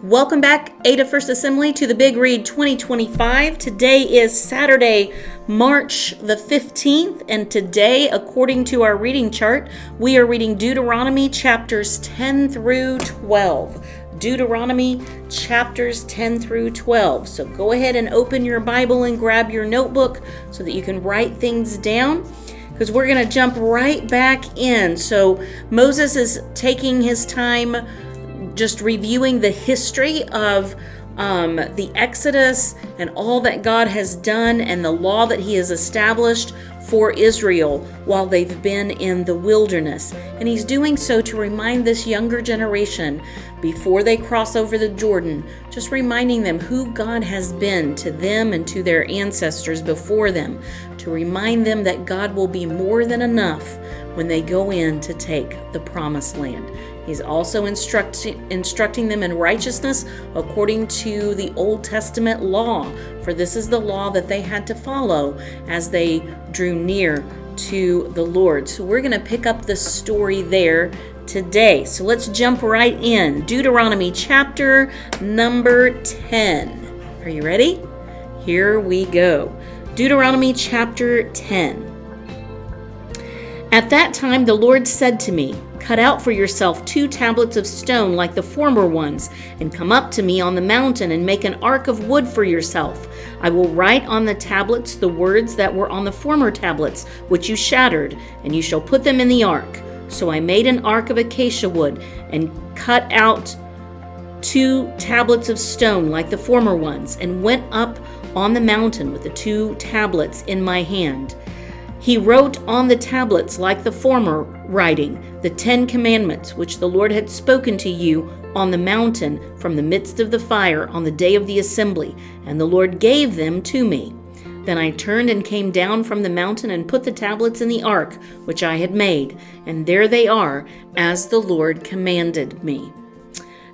Welcome back, Ada First Assembly, to the Big Read 2025. Today is Saturday, March the 15th, and today, according to our reading chart, we are reading Deuteronomy chapters 10 through 12. Deuteronomy chapters 10 through 12. So go ahead and open your Bible and grab your notebook so that you can write things down, because we're going to jump right back in. So Moses is taking his time just reviewing the history of the Exodus and all that God has done and the law that he has established for Israel while they've been in the wilderness. And he's doing so to remind this younger generation before they cross over the Jordan, just reminding them who God has been to them and to their ancestors before them, to remind them that God will be more than enough when they go in to take the promised land. He's also instructing them in righteousness according to the Old Testament law, for this is the law that they had to follow as they drew near to the Lord. So we're going to pick up the story there today. So let's jump right in. Deuteronomy chapter number 10. Are you ready? Here we go. Deuteronomy chapter 10. At that time the Lord said to me, "Cut out for yourself 2 tablets of stone like the former ones, and come up to me on the mountain and make an ark of wood for yourself. I will write on the tablets the words that were on the former tablets, which you shattered, and you shall put them in the ark." So I made an ark of acacia wood and cut out 2 tablets of stone like the former ones, and went up on the mountain with the 2 tablets in my hand. He wrote on the tablets like the former writing, the 10 commandments which the Lord had spoken to you on the mountain from the midst of the fire on the day of the assembly, and the Lord gave them to me. Then I turned and came down from the mountain and put the tablets in the ark which I had made, and there they are, as the Lord commanded me.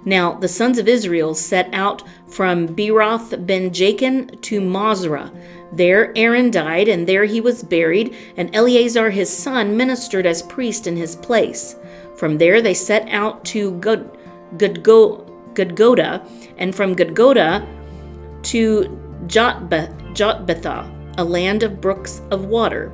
Now the sons of Israel set out from Beeroth Ben-Jacan to Mosra. There Aaron died, and there he was buried, and Eleazar his son ministered as priest in his place. From there they set out to Gudgoda, and from Gudgoda to Jotbethah, a land of brooks of water.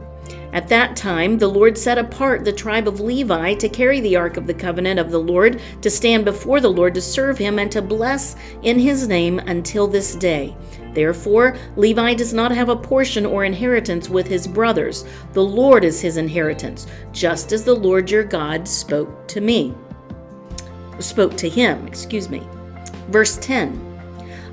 At that time the Lord set apart the tribe of Levi to carry the ark of the covenant of the Lord, to stand before the Lord to serve him and to bless in his name until this day. Therefore Levi does not have a portion or inheritance with his brothers. The Lord is his inheritance, just as the Lord your God spoke to him. Verse 10.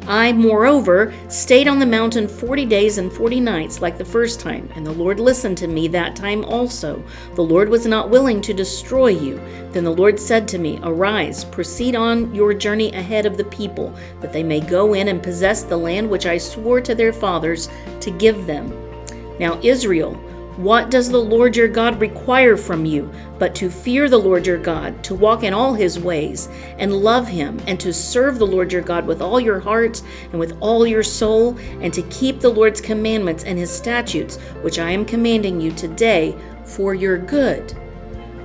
I, moreover, stayed on the mountain 40 days and 40 nights like the first time, and the Lord listened to me that time also. The Lord was not willing to destroy you. Then the Lord said to me, Arise, proceed on your journey ahead of the people, that they may go in and possess the land which I swore to their fathers to give them. Now Israel, what does the Lord your God require from you, but to fear the Lord your God, to walk in all his ways, and love him, and to serve the Lord your God with all your heart and with all your soul, and to keep the Lord's commandments and his statutes, which I am commanding you today for your good?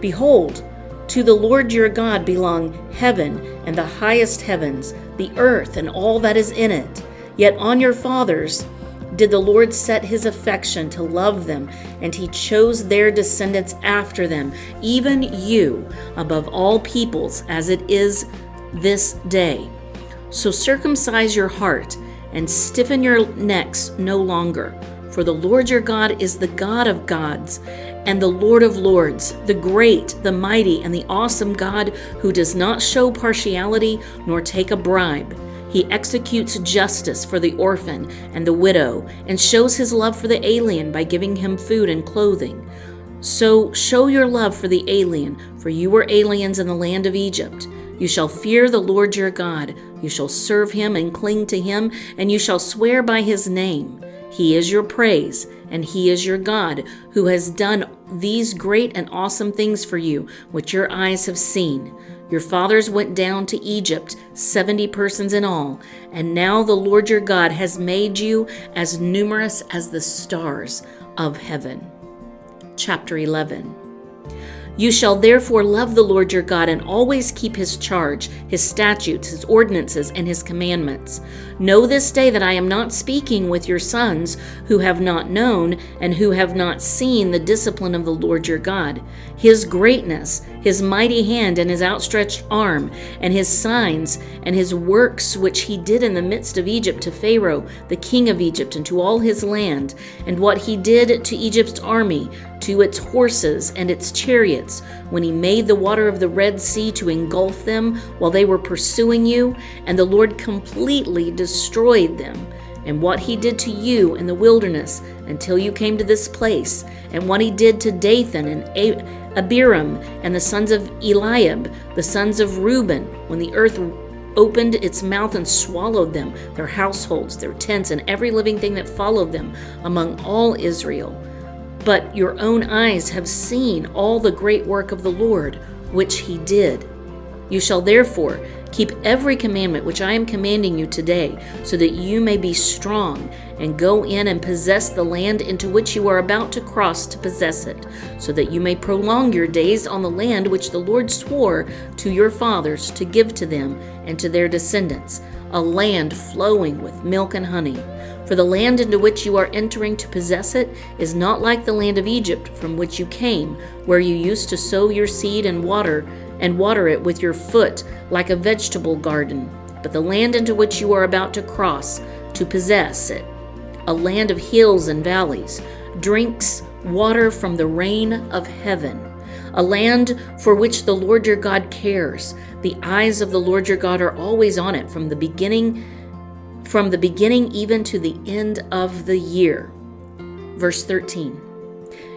Behold, to the Lord your God belong heaven and the highest heavens, the earth and all that is in it. Yet on your fathers did the Lord set his affection to love them, and he chose their descendants after them, even you, above all peoples, as it is this day. So circumcise your heart, and stiffen your necks no longer. For the Lord your God is the God of gods, and the Lord of lords, the great, the mighty, and the awesome God, who does not show partiality nor take a bribe. He executes justice for the orphan and the widow, and shows his love for the alien by giving him food and clothing. So show your love for the alien, for you were aliens in the land of Egypt. You shall fear the Lord your God. You shall serve him and cling to him, and you shall swear by his name. He is your praise, and he is your God, who has done these great and awesome things for you, which your eyes have seen. Your fathers went down to Egypt, 70 persons in all, and now the Lord your God has made you as numerous as the stars of heaven. Chapter 11. You shall therefore love the Lord your God and always keep his charge, his statutes, his ordinances, and his commandments. Know this day that I am not speaking with your sons who have not known and who have not seen the discipline of the Lord your God, his greatness, his mighty hand and his outstretched arm, and his signs and his works which he did in the midst of Egypt to Pharaoh, the king of Egypt, and to all his land, and what he did to Egypt's army, to its horses and its chariots, when he made the water of the Red Sea to engulf them while they were pursuing you, and the Lord completely destroyed them, and what he did to you in the wilderness until you came to this place, and what he did to Dathan and Abiram and the sons of Eliab, the sons of Reuben, when the earth opened its mouth and swallowed them, their households, their tents, and every living thing that followed them among all Israel. But your own eyes have seen all the great work of the Lord, which he did. You shall therefore keep every commandment which I am commanding you today, so that you may be strong, and go in and possess the land into which you are about to cross to possess it, so that you may prolong your days on the land which the Lord swore to your fathers to give to them and to their descendants, a land flowing with milk and honey. For the land into which you are entering to possess it is not like the land of Egypt from which you came, where you used to sow your seed and water it with your foot like a vegetable garden. But the land into which you are about to cross to possess it, a land of hills and valleys, drinks water from the rain of heaven, a land for which the Lord your God cares. The eyes of the Lord your God are always on it from the beginning even to the end of the year. Verse 13.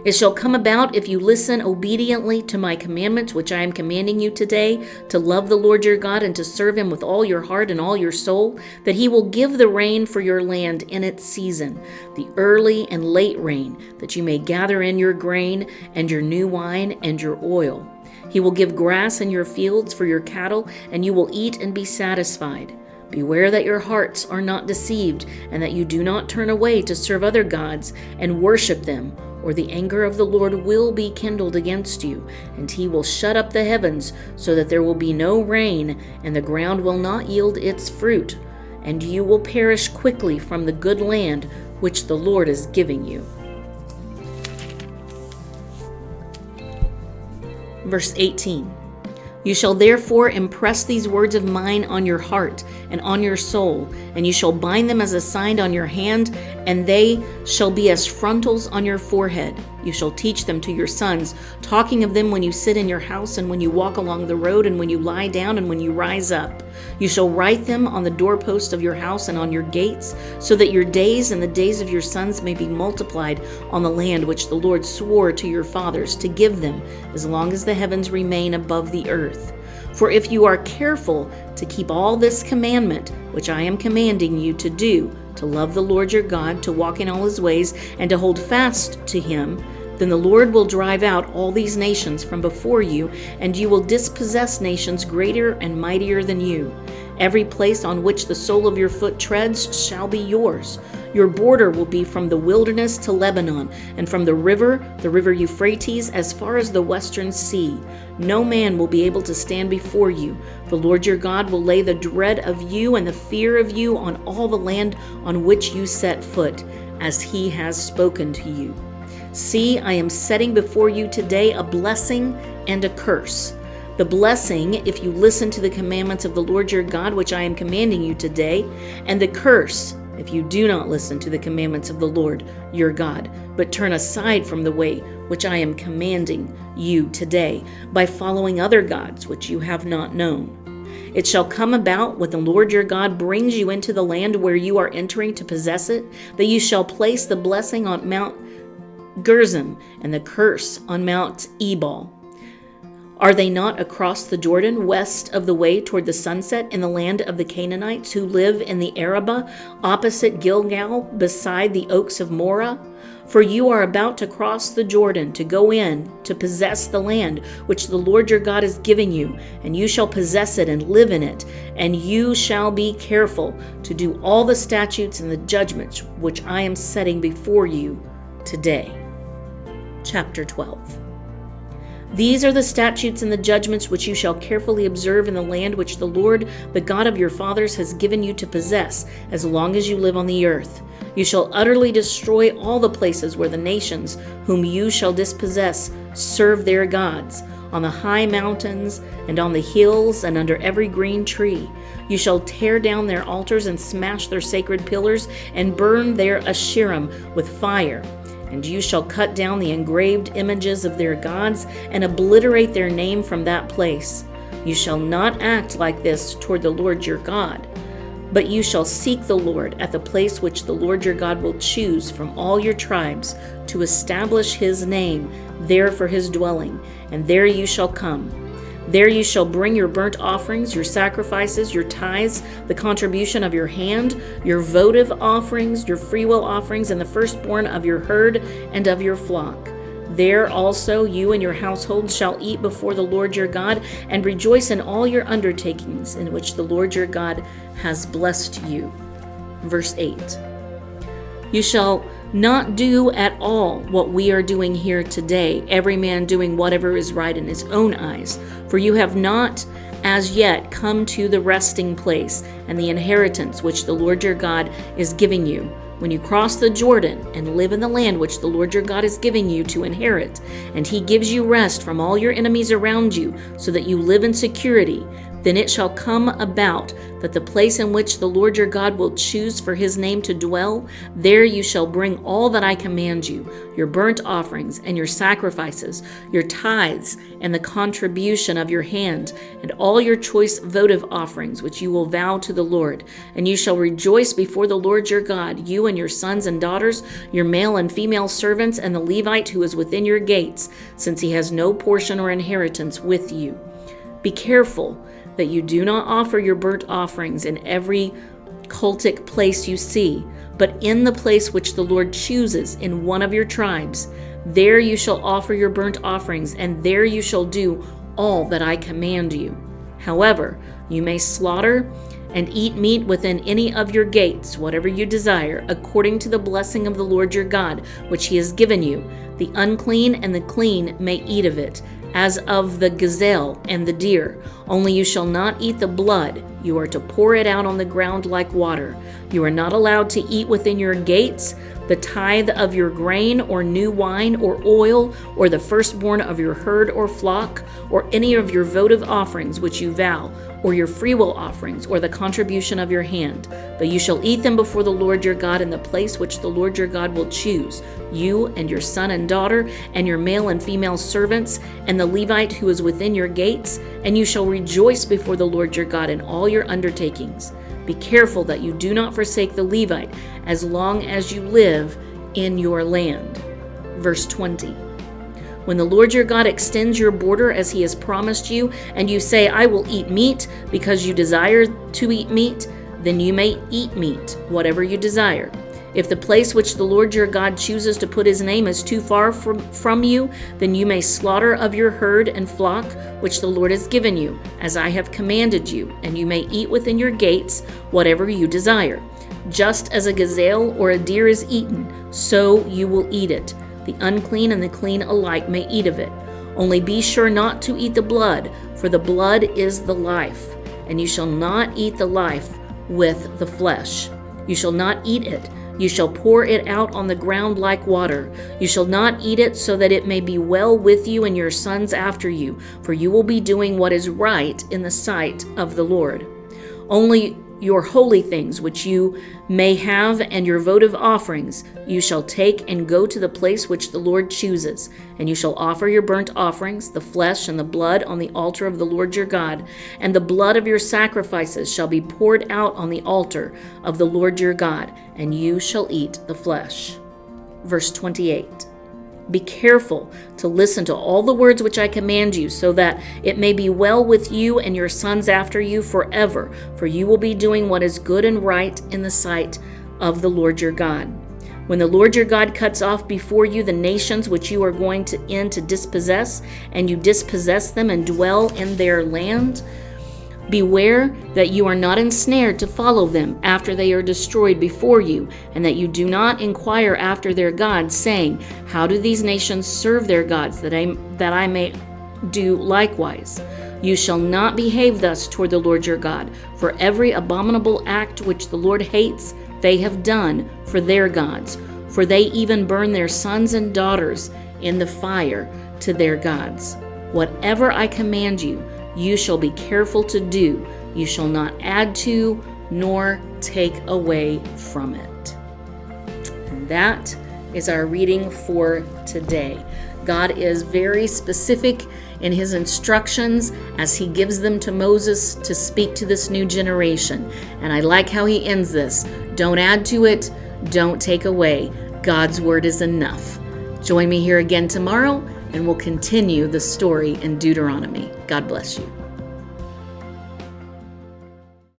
It shall come about, if you listen obediently to my commandments, which I am commanding you today, to love the Lord your God and to serve him with all your heart and all your soul, that he will give the rain for your land in its season, the early and late rain, that you may gather in your grain and your new wine and your oil. He will give grass in your fields for your cattle, and you will eat and be satisfied. Beware that your hearts are not deceived, and that you do not turn away to serve other gods and worship them, or the anger of the Lord will be kindled against you, and he will shut up the heavens so that there will be no rain, and the ground will not yield its fruit, and you will perish quickly from the good land which the Lord is giving you. Verse 18. You shall therefore impress these words of mine on your heart and on your soul, and you shall bind them as a sign on your hand, and they shall be as frontals on your forehead. You shall teach them to your sons, talking of them when you sit in your house, and when you walk along the road, and when you lie down, and when you rise up. You shall write them on the doorpost of your house and on your gates, so that your days and the days of your sons may be multiplied on the land which the Lord swore to your fathers to give them, as long as the heavens remain above the earth. For if you are careful to keep all this commandment, which I am commanding you to do, to love the Lord your God, to walk in all his ways, and to hold fast to him, then the Lord will drive out all these nations from before you, and you will dispossess nations greater and mightier than you. Every place on which the sole of your foot treads shall be yours. Your border will be from the wilderness to Lebanon, and from the river Euphrates, as far as the western sea. No man will be able to stand before you. The Lord your God will lay the dread of you and the fear of you on all the land on which you set foot, as he has spoken to you. See, I am setting before you today a blessing and a curse. The blessing, if you listen to the commandments of the Lord your God, which I am commanding you today, and the curse, if you do not listen to the commandments of the Lord your God, but turn aside from the way which I am commanding you today, by following other gods which you have not known. It shall come about when the Lord your God brings you into the land where you are entering to possess it, that you shall place the blessing on Mount Gerizim and the curse on Mount Ebal. Are they not across the Jordan, west of the way toward the sunset, in the land of the Canaanites who live in the Arabah, opposite Gilgal, beside the oaks of Morah? For you are about to cross the Jordan to go in to possess the land which the Lord your God is giving you, and you shall possess it and live in it, and you shall be careful to do all the statutes and the judgments which I am setting before you today. Chapter 12. These are the statutes and the judgments which you shall carefully observe in the land which the Lord, the God of your fathers, has given you to possess, as long as you live on the earth. You shall utterly destroy all the places where the nations whom you shall dispossess serve their gods, on the high mountains and on the hills and under every green tree. You shall tear down their altars and smash their sacred pillars and burn their Asherim with fire. And you shall cut down the engraved images of their gods and obliterate their name from that place. You shall not act like this toward the Lord your God, but you shall seek the Lord at the place which the Lord your God will choose from all your tribes to establish his name there for his dwelling, and there you shall come. There you shall bring your burnt offerings, your sacrifices, your tithes, the contribution of your hand, your votive offerings, your freewill offerings, and the firstborn of your herd and of your flock. There also you and your household shall eat before the Lord your God, and rejoice in all your undertakings in which the Lord your God has blessed you. Verse 8. You shall not do at all what we are doing here today, every man doing whatever is right in his own eyes. For you have not as yet come to the resting place and the inheritance which the Lord your God is giving you. When you cross the Jordan and live in the land which the Lord your God is giving you to inherit, and he gives you rest from all your enemies around you, so that you live in security, then it shall come about that the place in which the Lord your God will choose for his name to dwell, there you shall bring all that I command you, your burnt offerings and your sacrifices, your tithes and the contribution of your hand, and all your choice votive offerings which you will vow to the Lord. And you shall rejoice before the Lord your God, you and your sons and daughters, your male and female servants, and the Levite who is within your gates, since he has no portion or inheritance with you. Be careful that you do not offer your burnt offerings in every cultic place you see, but in the place which the Lord chooses in one of your tribes. There you shall offer your burnt offerings, and there you shall do all that I command you. However, you may slaughter and eat meat within any of your gates, whatever you desire, according to the blessing of the Lord your God, which he has given you. The unclean and the clean may eat of it, as of the gazelle and the deer. Only you shall not eat the blood. You are to pour it out on the ground like water. You are not allowed to eat within your gates the tithe of your grain, or new wine, or oil, or the firstborn of your herd or flock, or any of your votive offerings which you vow, or your freewill offerings, or the contribution of your hand. But you shall eat them before the Lord your God in the place which the Lord your God will choose, you and your son and daughter, and your male and female servants, and the Levite who is within your gates, and you shall rejoice before the Lord your God in all your undertakings. Be careful that you do not forsake the Levite as long as you live in your land. Verse 20. When the Lord your God extends your border as he has promised you, and you say, I will eat meat because you desire to eat meat, then you may eat meat, whatever you desire. If the place which the Lord your God chooses to put his name is too far from you, then you may slaughter of your herd and flock, which the Lord has given you, as I have commanded you, and you may eat within your gates whatever you desire. Just as a gazelle or a deer is eaten, so you will eat it. The unclean and the clean alike may eat of it. Only be sure not to eat the blood, for the blood is the life, and you shall not eat the life with the flesh. You shall not eat it. You shall pour it out on the ground like water. You shall not eat it, so that it may be well with you and your sons after you, for you will be doing what is right in the sight of the Lord. Only your holy things which you may have and your votive offerings you shall take and go to the place which the Lord chooses, and you shall offer your burnt offerings, the flesh and the blood, on the altar of the Lord your God, and the blood of your sacrifices shall be poured out on the altar of the Lord your God, and you shall eat the flesh. Verse 28. Be careful to listen to all the words which I command you, so that it may be well with you and your sons after you forever, for you will be doing what is good and right in the sight of the Lord your God. When the Lord your God cuts off before you the nations which you are going to dispossess, and you dispossess them and dwell in their land, beware that you are not ensnared to follow them after they are destroyed before you, and that you do not inquire after their gods, saying, how do these nations serve their gods, that I may do likewise. You shall not behave thus toward the Lord your God, for every abominable act which the Lord hates, they have done for their gods, for they even burn their sons and daughters in the fire to their gods. Whatever I command you, you shall be careful to do. You shall not add to nor take away from it. And that is our reading for today. God is very specific in his instructions as he gives them to Moses to speak to this new generation. And I like how he ends this. Don't add to it, don't take away. God's word is enough. Join me here again tomorrow, and we'll continue the story in Deuteronomy. God bless you.